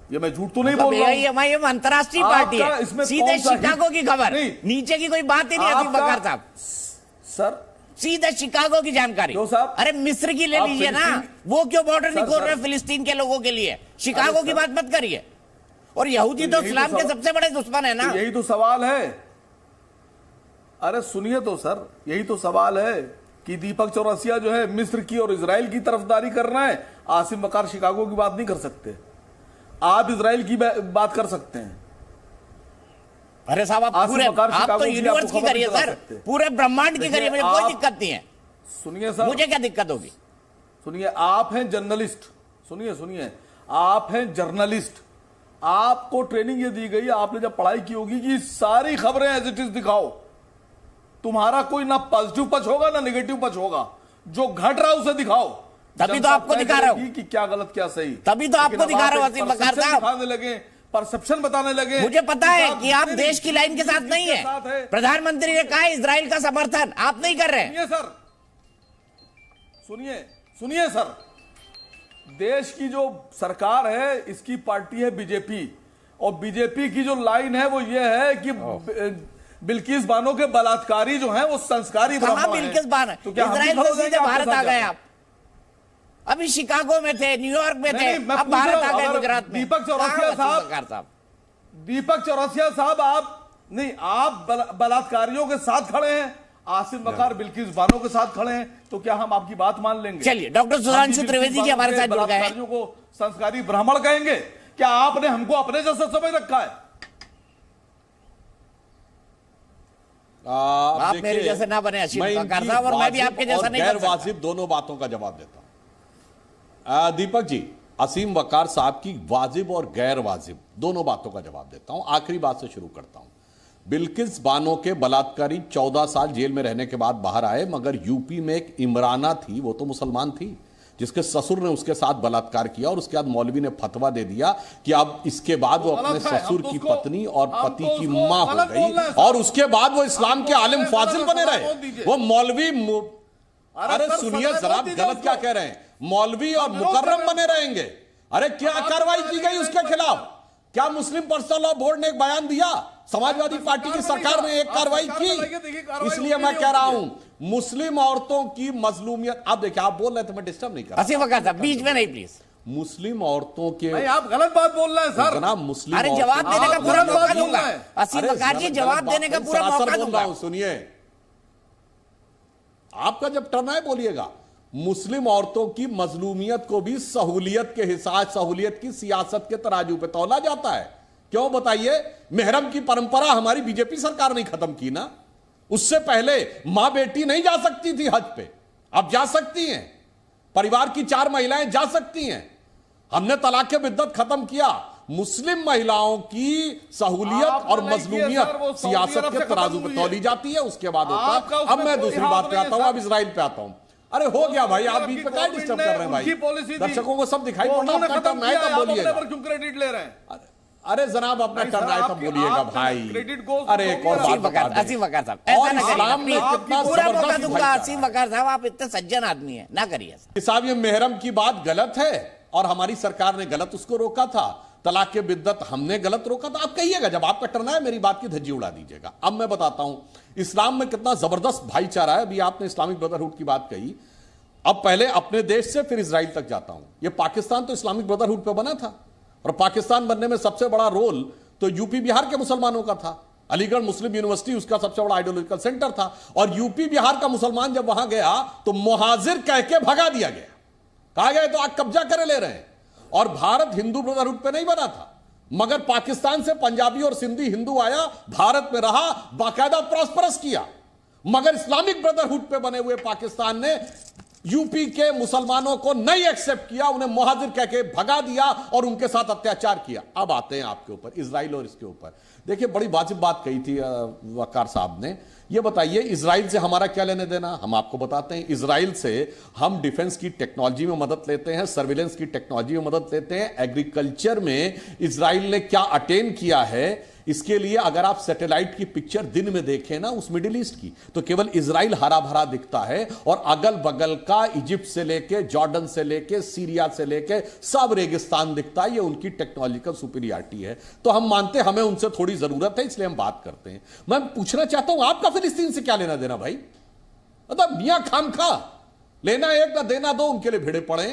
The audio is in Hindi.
ये मैं झूठ तो नहीं बोल रहा हूं। AIM अंतर्राष्ट्रीय पार्टी है, सीधे शिकागो की खबर, नीचे की कोई बात ही नहीं। असीम वकार साहब सर सीधे शिकागो की जानकारी। अरे मिस्र की ले लीजिए ना, वो क्यों बॉर्डर नहीं खोल रहे फिलिस्तीन के लोगों के लिए? शिकागो की बात मत करिए। और यहूदी तो इस्लाम के सबसे बड़े दुश्मन है ना। यही तो सवाल है। अरे सुनिए तो सर, यही तो सवाल है कि दीपक चौरसिया जो है मिस्र की और इजराइल की तरफदारी कर रहा है, आसिम वकार शिकागो की बात नहीं कर सकते। आप इजराइल की बात कर सकते हैं। अरे साहब आप तो यूनिवर्स की करिए सर, पूरे ब्रह्मांड की करिए, मुझे कोई दिक्कत नहीं है। सुनिए सर, मुझे क्या दिक्कत होगी? सुनिए, आप हैं जर्नलिस्ट, सुनिए आप हैं जर्नलिस्ट, आपको ट्रेनिंग ये दी गई, आपने जब पढ़ाई की होगी कि सारी खबरें एज इट इज दिखाओ। तुम्हारा कोई ना पॉजिटिव पक्ष होगा ना नेगेटिव पक्ष होगा, जो घट रहा उसे दिखाओ। तभी तो आपको दिखा रहा हूं कि क्या गलत क्या सही, तभी तो आपको दिखा रहा हूं असीम वकार साहब। दिखाने लगे, परसेप्शन बताने लगे। मुझे पता है कि आप देश की लाइन के साथ नहीं है। प्रधानमंत्री ने कहा इजराइल का समर्थन, आप नहीं कर रहे। सुनिए सर, सुनिए सर, देश की जो सरकार है इसकी पार्टी है बीजेपी, और बीजेपी की जो लाइन है वो ये है कि बिल्किस बानो के बलात्कारी जो हैं वो संस्कारी ब्राह्मण हैं। बिल्किस बानो तो क्या इजराइल से सीधे भारत आ गए? आप अभी शिकागो में थे, न्यूयॉर्क में थे, अब भारत आ गए गुजरात में। दीपक चौरसिया साहब आप नहीं, आप बलात्कारियों के साथ खड़े हैं, आसिम वकार बिल्किस बानो के साथ खड़े हैं, तो क्या हम आपकी बात मान लेंगे? चलिए, डॉक्टर सुधांशु त्रिवेदी जी हमारे साथ जुड़ गए हैं। को संस्कारी ब्राह्मण कहेंगे? क्या आपने हमको अपने जैसा समझ रखा है? आप मेरे जैसे ना बने असीम वकार साहब, और मैं भी आपके जैसा नहीं बन सकता। वाजिब दोनों बातों का जवाब देता हूं। दीपक जी, असीम वकार साहब की वाजिब और गैर वाजिब दोनों बातों का जवाब देता हूं। आखिरी बात से शुरू करता हूं। बिल्किस बानो के बलात्कारी 14 साल जेल में रहने के बाद बाहर आए, मगर यूपी में एक इमराना थी, वो तो मुसलमान थी, जिसके ससुर ने उसके साथ बलात्कार किया, और उसके बाद मौलवी ने फतवा दे दिया कि अब इसके बाद वो अपने ससुर की पत्नी और पति की मां हो गई, और उसके बाद वो इस्लाम के आलिम फाजिल बने रहे। वो मौलवी, अरे सुनिए जरा, गलत क्या कह रहे हैं, मौलवी और मुकर्रम बने रहेंगे। अरे क्या कार्रवाई की गई उसके खिलाफ? क्या मुस्लिम पर्सनल लॉ बोर्ड ने एक बयान दिया? समाजवादी पार्टी की सरकार ने एक कार्रवाई की। इसलिए मैं कह रहा हूं मुस्लिम औरतों की मजलूमियत। आप देखिए, आप बोल रहे थे, मैं डिस्टर्ब नहीं कर रहा। असीम वकार साहब बीच में नहीं प्लीज। मुस्लिम औरतों के, आप गलत बात बोल रहे हैं सर। जनाब मुस्लिम, अरे जवाब देने का पूरा मौका दूंगा। असीम वकार जी जवाब देने का पूरा मौका दूंगा। सुनिए, आपका जब टर्न आए बोलिएगा। मुस्लिम औरतों की मजलूमियत को भी सहूलियत के हिसाब, सहूलियत की सियासत के तराजू पे तौला जाता है। क्यों बताइए? मेहरम की परंपरा हमारी बीजेपी सरकार ने खत्म की ना। उससे पहले मां बेटी नहीं जा सकती थी हज पे, अब जा सकती हैं। परिवार की 4 महिलाएं जा सकती हैं। हमने तलाक के बिद्दत खत्म किया। मुस्लिम महिलाओं की सहूलियत और मजलूमियत सियासत के तराजू पे तौली जाती है, उसके बाद होता है। अब मैं दूसरी बात पे आता हूं, अब इजराइल पे आता हूं। अरे हो गया भाई, आप बीच में क्या डिस्टर्ब कर रहे हैं भाई? दर्शकों को सब दिखाई पड़ रहा है, टर्न आए तब बोलिएगा। क्यों क्रेडिट ले रहे हैं? अरे जनाब, अपना टर्न आए तब बोलिएगा भाई। अरे एक और असीम वकार साहब ऐसा ना करिए, पूरा मौका दूंगा। असीम वकार साहब आप इतने सज्जन आदमी हैं, ना करिए साहब। ये मेहरम की बात गलत है, और हमारी सरकार ने गलत उसको रोका था। तलाक के बिद्दत हमने गलत रोका था। आप कहिएगा, जब आपका टर्न आए मेरी बात की धज्जी उड़ा दीजिएगा। अब मैं बताता हूं इस्लाम में कितना जबरदस्त भाईचारा है। अभी आपने इस्लामिक ब्रदरहुड की बात कही, अब पहले अपने देश से फिर इजराइल तक जाता हूं। ये पाकिस्तान तो इस्लामिक ब्रदरहुड पे बना था, और पाकिस्तान बनने में सबसे बड़ा रोल तो यूपी बिहार के मुसलमानों का था। अलीगढ़ मुस्लिम यूनिवर्सिटी उसका सबसे बड़ा आइडियोलॉजिकल सेंटर था, और यूपी बिहार का मुसलमान जब वहां गया तो मुहाजिर कह के भगा दिया गया। कहा गया तो आप कब्जा करे ले रहे हैं। और भारत हिंदू ब्रदरहुड पे नहीं बना था, मगर पाकिस्तान से पंजाबी और सिंधी हिंदू आया, भारत में रहा, बाकायदा प्रॉस्परस किया। मगर इस्लामिक ब्रदरहुड पे बने हुए पाकिस्तान ने यूपी के मुसलमानों को नहीं एक्सेप्ट किया, उन्हें मुहाजिर कह के भगा दिया और उनके साथ अत्याचार किया। अब आते हैं आपके ऊपर, इजराइल और इसके ऊपर। देखिए, बड़ी वाजिब बात कही थी वकार साहब ने। ये बताइए, इजराइल से हमारा क्या लेने देना? हम आपको बताते हैं। इजराइल से हम डिफेंस की टेक्नोलॉजी में मदद लेते हैं, सर्विलेंस की टेक्नोलॉजी में मदद लेते हैं। एग्रीकल्चर में इजराइल ने क्या अटेन किया है, इसके लिए अगर आप सैटेलाइट की पिक्चर दिन में देखें ना उस मिडिल ईस्ट की, तो केवल इजराइल हरा भरा दिखता है, और अगल बगल का इजिप्ट से लेके, जॉर्डन से लेके, सीरिया से लेके सब रेगिस्तान दिखता है। ये उनकी टेक्नोलॉजिकल सुपीरियरिटी है। तो हम मानते हैं हमें उनसे थोड़ी जरूरत है, इसलिए हम बात करते हैं। मैं पूछना चाहता हूं, आपका फिलिस्तीन से क्या लेना देना भाई? मतलब मियां खामखा लेना एक ना देना दो, उनके लिए भिड़े पड़े।